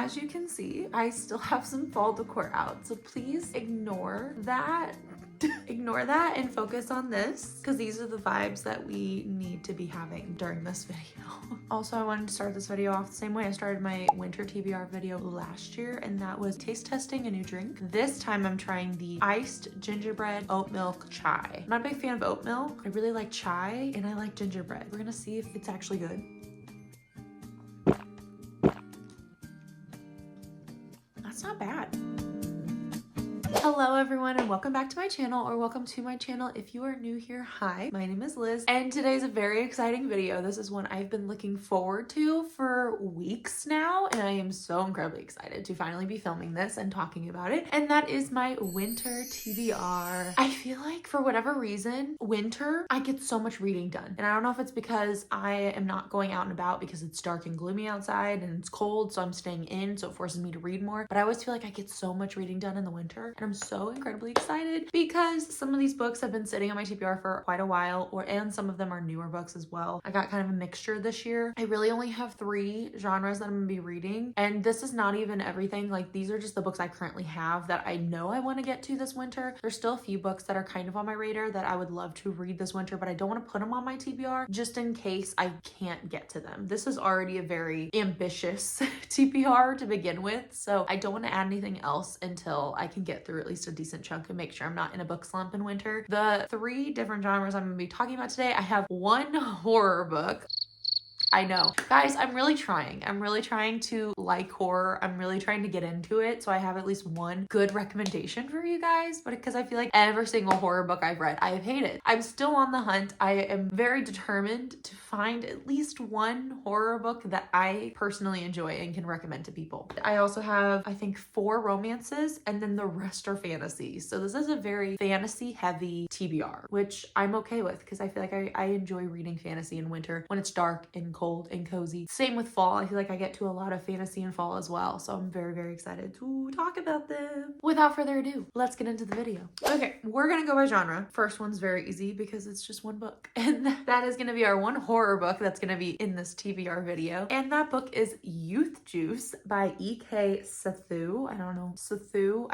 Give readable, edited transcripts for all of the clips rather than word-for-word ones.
as you can see, I still have some fall decor out, so please ignore that. Ignore that and focus on this, because these are the vibes that we need to be having during this video. Also, I wanted to start this video off the same way I started my winter TBR video last year, and that was taste testing a new drink. This time I'm trying the iced gingerbread oat milk chai. I'm not a big fan of oat milk. I really like chai and I like gingerbread. We're gonna see if it's actually good. That's not bad. Hello everyone and welcome back to my channel, or welcome to my channel if you are new here. Hi, my name is Liz and today's a very exciting video. This is one I've been looking forward to for weeks now, and I am so incredibly excited to finally be filming this and talking about it, and that is my winter TBR. I feel like for whatever reason, winter, I get so much reading done, and I don't know if it's because I am not going out and about because it's dark and gloomy outside and it's cold, so I'm staying in, so it forces me to read more, but I always feel like I get so much reading done in the winter, and I'm so incredibly excited because some of these books have been sitting on my TBR for quite a while, and some of them are newer books as well. I got kind of a mixture this year. I really only have 3 genres that I'm gonna be reading, and this is not even everything. Like, these are just the books I currently have that I know I want to get to this winter. There's still a few books that are kind of on my radar that I would love to read this winter, but I don't want to put them on my TBR just in case I can't get to them. This is already a very ambitious TBR to begin with, so I don't want to add anything else until I can get through at least a decent chunk and make sure I'm not in a book slump in winter. The 3 different genres I'm going to be talking about today, I have 1 horror book. I know. Guys, I'm really trying. I'm really trying to like horror. I'm really trying to get into it, so I have at least 1 good recommendation for you guys, but because I feel like every single horror book I've read, I have hated. I'm still on the hunt. I am very determined to find at least 1 horror book that I personally enjoy and can recommend to people. I also have, I think, 4 romances, and then the rest are fantasy. So this is a very fantasy-heavy TBR, which I'm okay with because I feel like I enjoy reading fantasy in winter when it's dark and cold and cozy. Same with fall. I feel like I get to a lot of fantasy in fall as well, so I'm very, very excited to talk about them. Without further ado, let's get into the video. Okay, we're gonna go by genre. First one's very easy because it's just 1 book, and that is gonna be our 1 horror book that's gonna be in this TBR video, and that book is Youth Juice by E.K. Sathu. I don't know. Sathu.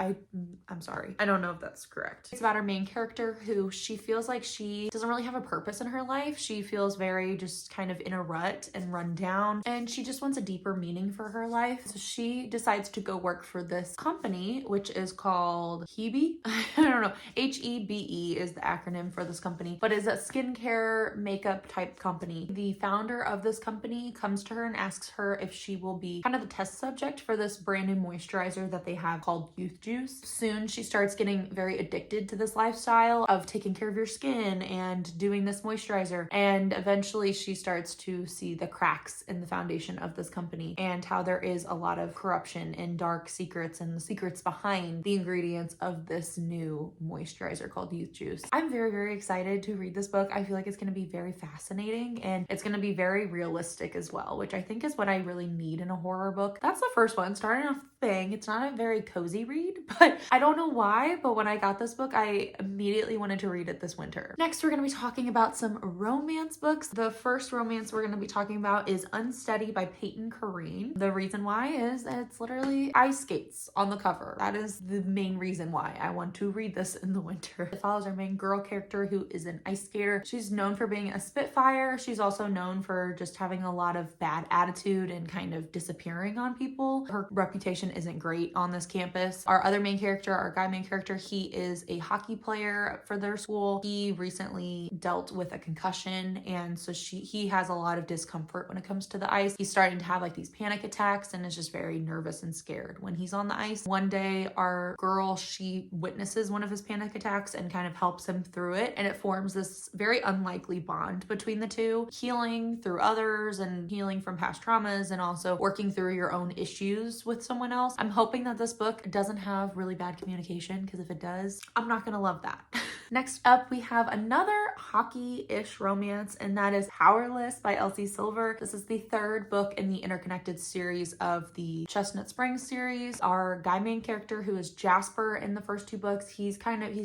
I'm sorry. I don't know if that's correct. It's about our main character who she feels like she doesn't really have a purpose in her life. She feels very just kind of in a rut and run down, and she just wants a deeper meaning for her life. So she decides to go work for this company, which is called Hebe. I don't know. Hebe is the acronym for this company, but is a skincare makeup type company. The founder of this company comes to her and asks her if she will be kind of the test subject for this brand new moisturizer that they have called Youth Juice. Soon she starts getting very addicted to this lifestyle of taking care of your skin and doing this moisturizer, and eventually she starts to see the cracks in the foundation of this company and how there is a lot of corruption and dark secrets and the secrets behind the ingredients of this new moisturizer called Youth Juice. I'm very, very excited to read this book. I feel like it's going to be very fascinating, and it's going to be very realistic as well, which I think is what I really need in a horror book. That's the first one. Starting off the thing, it's not a very cozy read, but I don't know why, but when I got this book, I immediately wanted to read it this winter. Next, we're going to be talking about some romance books. The first romance we're going to be talking about is Unsteady by Peyton Corrine. The reason why is that it's literally ice skates on the cover. That is the main reason why I want to read this in the winter. It follows our main girl character who is an ice skater. She's known for being a spitfire. She's also known for just having a lot of bad attitude and kind of disappearing on people. Her reputation isn't great on this campus. Our other main character, our guy main character, he is a hockey player for their school. He recently dealt with a concussion, and so he has a lot of discomfort when it comes to the ice. He's starting to have like these panic attacks and is just very nervous and scared when he's on the ice. One day, our girl, she witnesses one of his panic attacks and kind of helps him through it, and it forms this very unlikely bond between the two, healing through others and healing from past traumas and also working through your own issues with someone else. I'm hoping that this book doesn't have really bad communication, because if it does, I'm not gonna love that. Next up, we have another hockey-ish romance, and that is Powerless by Elsie Silver. This is the third book in the interconnected series of the Chestnut Springs series. Our guy main character, who is Jasper in the first two books, he's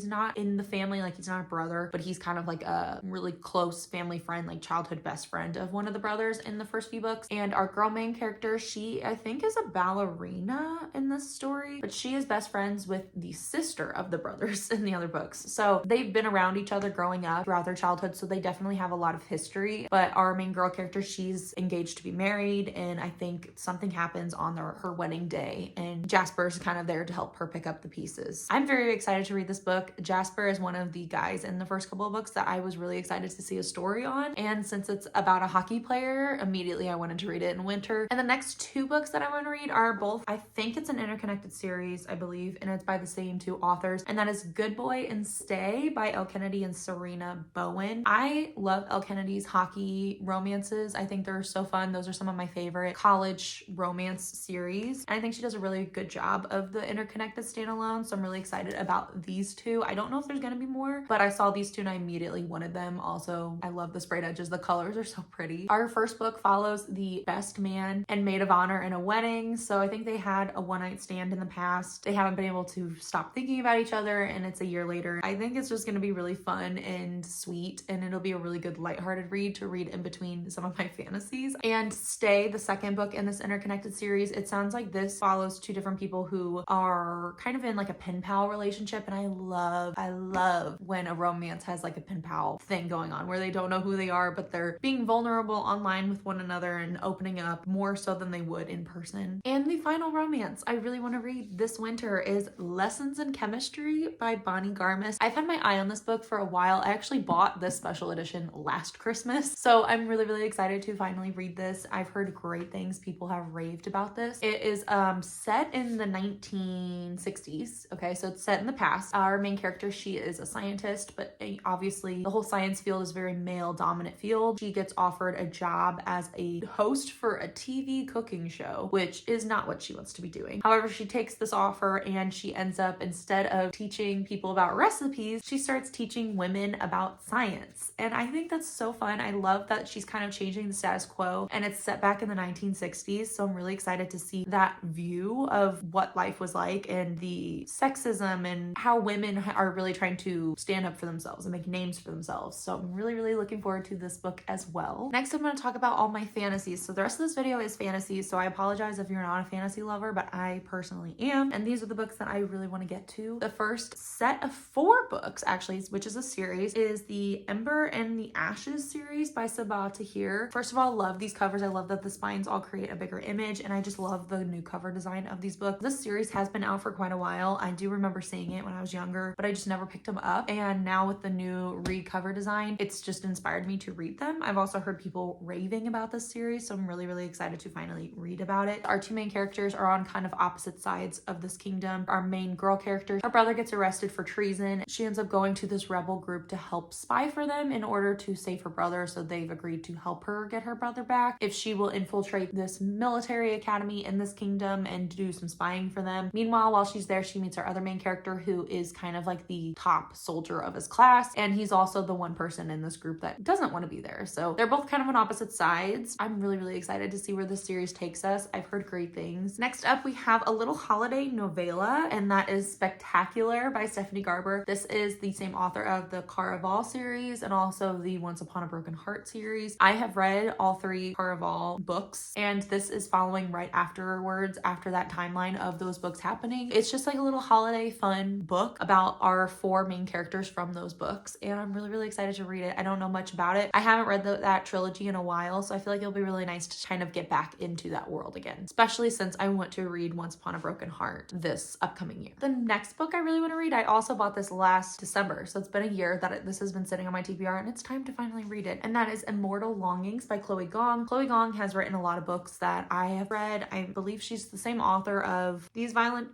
not in the family, like he's not a brother, but he's kind of like a really close family friend, like childhood best friend of one of the brothers in the first few books. And our girl main character, she I think is a ballerina in this story, but she is best friends with the sister of the brothers in the other books. So they've been around each other growing up throughout their childhood, so they definitely have a lot of history. But our main girl character, she's engaged to be married, and I think something happens on her wedding day, and Jasper's kind of there to help her pick up the pieces. I'm very excited to read this book. Jasper is one of the guys in the first couple of books that I was really excited to see a story on, and since it's about a hockey player, immediately I wanted to read it in winter. And the next two books that I want to read are both, I think it's an interconnected series, I believe, and it's by the same two authors, and that is Good Boy and Stay by Elle Kennedy and Serena Bowen. I love Elle Kennedy's hockey romances. I think they're so fun. Those are some of my favorite college romance series, and I think she does a really good job of the interconnected standalone, so I'm really excited about these two. I don't know if there's gonna be more, but I saw these two and I immediately wanted them. Also, I love the sprayed edges. The colors are so pretty. Our first book follows the best man and maid of honor in a wedding, so I think they had a one-night stand in the past. They haven't been able to stop thinking about each other, and it's a year later. I think it's just gonna be really fun and sweet, and it'll be a really good lighthearted read to read in between some of my fantasies. And Stay, the second book in this interconnected series, it sounds like this follows two different people who are kind of in like a pen pal relationship, and I love when a romance has like a pen pal thing going on where they don't know who they are, but they're being vulnerable online with one another and opening up more so than they would in person. And the final romance I really want to read this winter is Lessons in Chemistry by Bonnie Garmis. I've had my eye on this book for a while. I actually bought this special edition last Christmas, so I'm really excited to finally read this. I've heard great things. People have raved about this. It is set in the 1960s. Okay, so it's set in the past. Our main character, she is a scientist, but obviously the whole science field is a very male dominant field. She gets offered a job as a host for a TV cooking show, which is not what she wants to be doing. However, she takes this offer and she ends up, instead of teaching people about recipes, she starts teaching women about science. And I think that's so fun. I love that she's kind of changing the status quo, and it's set back in the 1960s. So I'm really excited to see that view of what life was like and the sexism and how women are really trying to stand up for themselves and make names for themselves. So I'm really looking forward to this book as well. Next, I'm going to talk about all my fantasies. So the rest of this video is fantasy, so I apologize if you're not a fantasy lover, but I personally am. And these are the books that I really want to get to. The first set of 4 books, actually, which is a series, is the Ember and the Ashes series by Sabaa Tahir. First of all, love these covers. I love that the spines all create a bigger image, and I just love the new cover design of these books. This series has been out for quite a while. I do remember seeing it when I was younger, but I just never picked them up. And now with the new cover design, it's just inspired me to read them. I've also heard people raving about this series, so I'm really excited to finally read about it. Our two main characters are on kind of opposite sides of this kingdom. Our main girl character, her brother gets arrested for treason. She ends up going to this rebel group to help spy for them in order to save her brother, so they've agreed to help her get her brother back if she will infiltrate this military academy in this kingdom and do some spying for them. Meanwhile, while she's there, she meets our other main character, who is kind of like the top soldier of his class, and he's also the one person in this group that doesn't want to be there. So they're both kind of on opposite sides. I'm really excited to see where this series takes us. I've heard great things. Next up, we have a little holiday novella, and that is Spectacular by Stephanie Garber. This is the same author of the Caraval series and also the Once Upon a Broken Heart series. I have read all 3 Caraval books, and this is following right afterwards, after that timeline of those books happening. It's just like a little holiday fun book about our 4 main characters from those books, and I'm really excited to read it. I don't know much about it. I haven't read that trilogy in a while, so I feel like it'll be really nice to kind of get back into that world again, especially since I want to read Once Upon a Broken Heart this upcoming year. The next book I really want to read, I also bought this last December, so it's been a year that this has been sitting on my TBR, and it's time to finally read it, and that is Immortal Longings by Chloe Gong. Chloe Gong has written a lot of books that I have read. I believe she's the same author of These Violent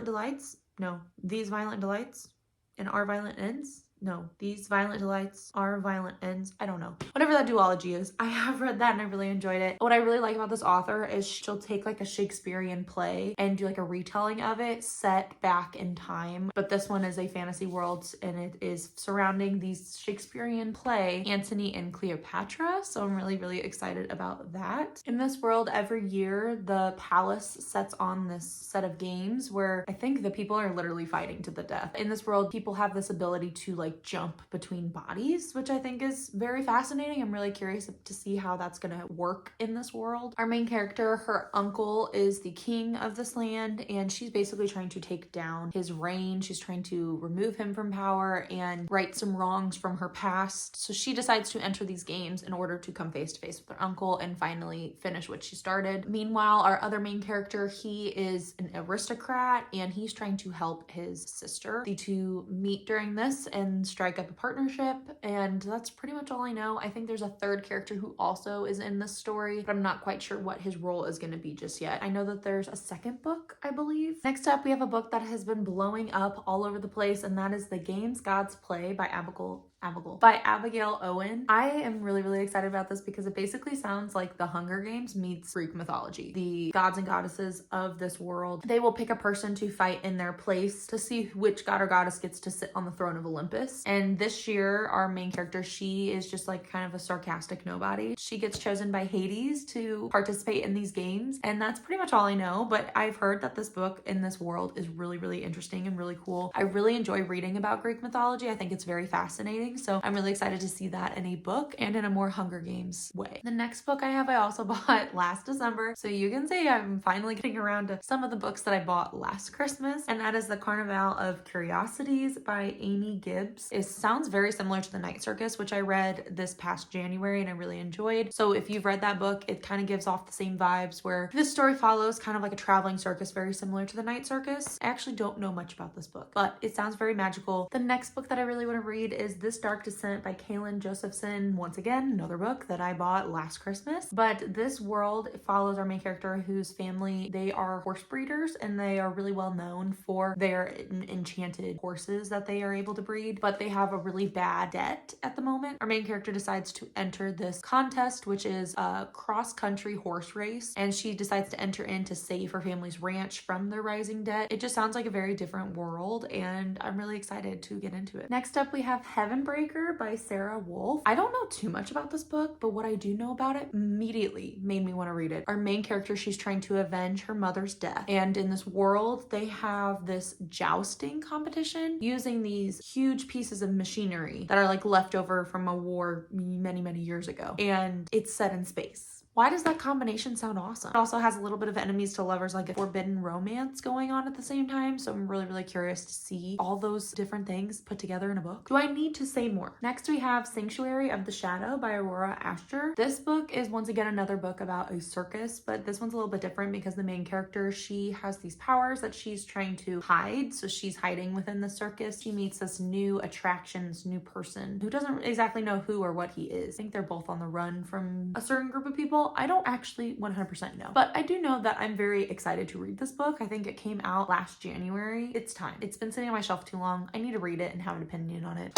Delights? No, These Violent Delights and Our Violent Ends. no, these violent delights are violent ends. I don't know. Whatever that duology is, I have read that and I really enjoyed it. What I really like about this author is she'll take like a Shakespearean play and do like a retelling of it set back in time. But this one is a fantasy world and it is surrounding these Shakespearean play, Antony and Cleopatra. So I'm really, really excited about that. In this world, every year the palace sets on this set of games where I think the people are literally fighting to the death. In this world, people have this ability to like jump between bodies, which I think is very fascinating. I'm really curious to see how that's gonna work in this world. Our main character, her uncle is the king of this land, and she's basically trying to take down his reign. She's trying to remove him from power and right some wrongs from her past. So she decides to enter these games in order to come face to face with her uncle and finally finish what she started. Meanwhile, our other main character, he is an aristocrat and he's trying to help his sister. The two meet during this and strike up a partnership, and that's pretty much all I know. I think there's a third character who also is in this story, but I'm not quite sure what his role is going to be just yet. I know that there's a second book, I believe. Next up, we have a book that has been blowing up all over the place, and that is The Games Gods Play by Abigail Owen. I am really, really excited about this because it basically sounds like The Hunger Games meets Greek mythology. The gods and goddesses of this world, they will pick a person to fight in their place to see which god or goddess gets to sit on the throne of Olympus. And this year, our main character, she is just like kind of a sarcastic nobody. She gets chosen by Hades to participate in these games, and that's pretty much all I know, but I've heard that this book in this world is really, really interesting and really cool. I really enjoy reading about Greek mythology. I think it's very fascinating. So I'm really excited to see that in a book and in a more Hunger Games way. The next book I also bought last December. So you can say I'm finally getting around to some of the books that I bought last Christmas. And that is The Carnival of Curiosities by Amy Gibbs. It sounds very similar to The Night Circus, which I read this past January and I really enjoyed. So if you've read that book, it kind of gives off the same vibes where this story follows kind of like a traveling circus, very similar to The Night Circus. I actually don't know much about this book, but it sounds very magical. The next book that I really want to read is This Dark Descent by Kaylin Josephson. Once again, another book that I bought last Christmas. But this world follows our main character whose family, they are horse breeders and they are really well known for their enchanted horses that they are able to breed, but they have a really bad debt at the moment. Our main character decides to enter this contest, which is a cross-country horse race, and she decides to enter in to save her family's ranch from their rising debt. It just sounds like a very different world, and I'm really excited to get into it. Next up, we have Heaven Breaker by Sarah Wolf. I don't know too much about this book, but what I do know about it immediately made me want to read it. Our main character, she's trying to avenge her mother's death, and in this world, they have this jousting competition using these huge pieces of machinery that are like left over from a war many, many years ago, and it's set in space. Why does that combination sound awesome? It also has a little bit of enemies to lovers, like a forbidden romance going on at the same time. So I'm really, really curious to see all those different things put together in a book. Do I need to say more? Next, we have Sanctuary of the Shadow by Aurora Asher. This book is once again another book about a circus, but this one's a little bit different because the main character, she has these powers that she's trying to hide. So she's hiding within the circus. She meets this new attraction, this new person who doesn't exactly know who or what he is. I think they're both on the run from a certain group of people. I don't actually 100% know, but I do know that I'm very excited to read this book. I think it came out last January. It's time. It's been sitting on my shelf too long. I need to read it and have an opinion on it.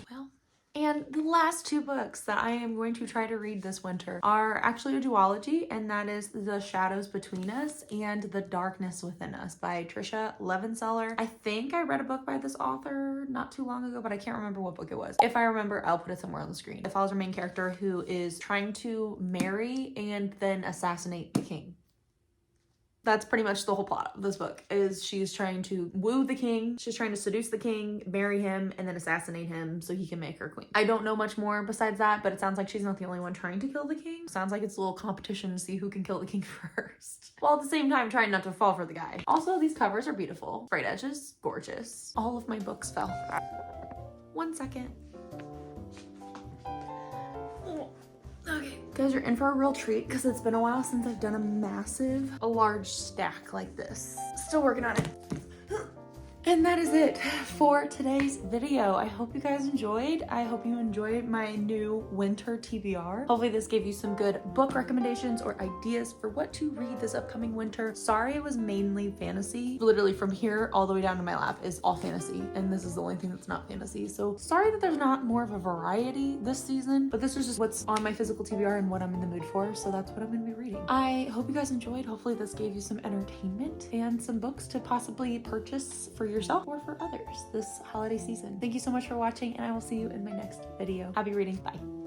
Well, and the last two books that I am going to try to read this winter are actually a duology, and that is The Shadows Between Us and The Darkness Within Us by Trisha Levenseller. I think I read a book by this author not too long ago, but I can't remember what book it was. If I remember, I'll put it somewhere on the screen. It follows our main character who is trying to marry and then assassinate the king. That's pretty much the whole plot of this book, is she's trying to woo the king, she's trying to seduce the king, marry him, and then assassinate him so he can make her queen. I don't know much more besides that, but it sounds like she's not the only one trying to kill the king. Sounds like it's a little competition to see who can kill the king first, while at the same time trying not to fall for the guy. Also, these covers are beautiful. Frayed edges, gorgeous. All of my books fell. 1 second. Okay, guys, you're in for a real treat because it's been a while since I've done a large stack like this. Still working on it. And that is it for today's video. I hope you guys enjoyed. I hope you enjoyed my new winter TBR. Hopefully this gave you some good book recommendations or ideas for what to read this upcoming winter. Sorry it was mainly fantasy. Literally from here all the way down to my lap is all fantasy, and this is the only thing that's not fantasy. So sorry that there's not more of a variety this season, but this is just what's on my physical TBR and what I'm in the mood for, so that's what I'm gonna be reading. I hope you guys enjoyed. Hopefully this gave you some entertainment and some books to possibly purchase for yourself or for others this holiday season. Thank you so much for watching, and I will see you in my next video. Happy reading. Bye.